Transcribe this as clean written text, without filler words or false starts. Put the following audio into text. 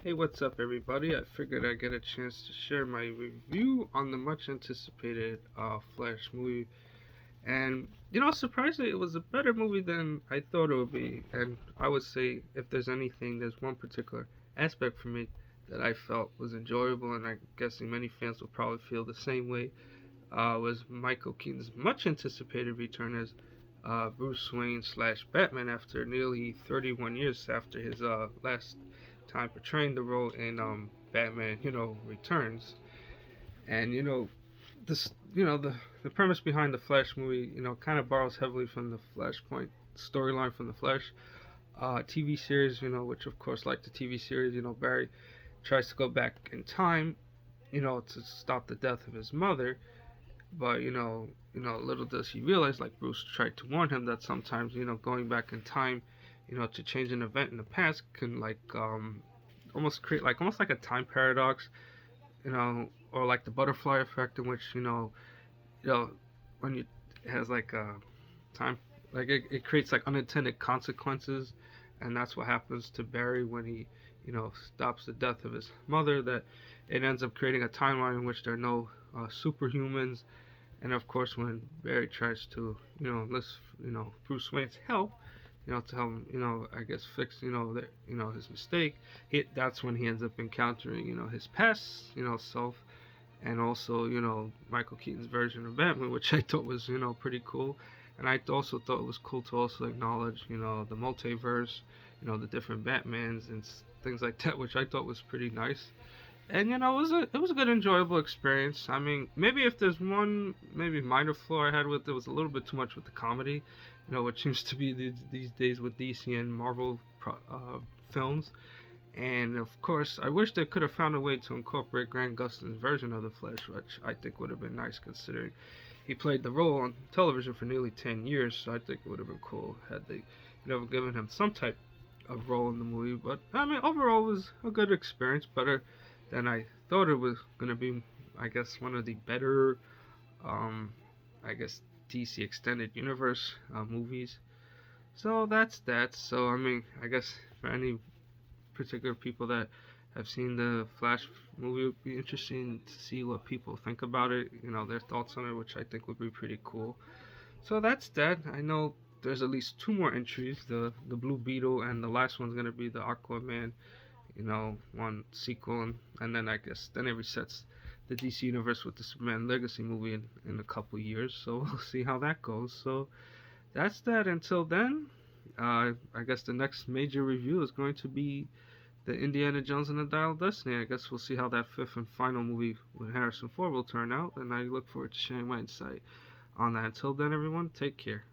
Hey, what's up, everybody? I figured I'd get a chance to share my review on the much anticipated Flash movie. And, surprisingly, it was a better movie than I thought it would be. And I would say, if there's anything, there's one particular aspect for me that I felt was enjoyable, and I'm guessing many fans will probably feel the same way, was Michael Keaton's much anticipated return as Bruce Wayne slash Batman after nearly 31 years after his last time portraying the role in Batman, Returns. And this, the premise behind the Flash movie, kind of borrows heavily from the Flashpoint storyline from the Flash TV series, which of course, like the TV series, Barry tries to go back in time, to stop the death of his mother, but little does he realize, like Bruce tried to warn him, that sometimes going back in time, to change an event in the past can like almost create like almost like a time paradox, or like the butterfly effect, in which you know when you it has like a time, like it creates like unintended consequences, and that's what happens to Barry when he stops the death of his mother. That it ends up creating a timeline in which there are no superhumans. And of course, when Barry tries to, enlist, Bruce Wayne's help, to help him, I guess fix, his mistake, that's when he ends up encountering, his past, self, and also, Michael Keaton's version of Batman, which I thought was, pretty cool. And I also thought it was cool to also acknowledge, the multiverse, the different Batmans and things like that, which I thought was pretty nice. And it was a good enjoyable experience. I mean, maybe if there's one maybe minor flaw I had with it, was a little bit too much with the comedy, which seems to be these days with DC and Marvel films. And of course, I wish they could have found a way to incorporate Grant Gustin's version of the Flash, which I think would have been nice considering he played the role on television for nearly 10 years. So I think it would have been cool had they, given him some type of role in the movie. But I mean, overall, it was a good experience, better than I thought it was gonna be. I guess one of the better, um, I guess DC Extended Universe movies. So that's that. So I mean, I guess for any particular people that have seen the Flash movie, it would be interesting to see what people think about it. Their thoughts on it, which I think would be pretty cool. So that's that. I know there's at least two more entries: the Blue Beetle, and the last one's gonna be the Aquaman, one sequel, and then I guess then it resets the DC universe with the Superman Legacy movie in a couple years. So we'll see how that goes. So that's that. Until then, I guess the next major review is going to be the Indiana Jones and the Dial of Destiny. I guess we'll see how that fifth and final movie with Harrison Ford will turn out, and I look forward to sharing my insight on that. Until then, everyone, take care.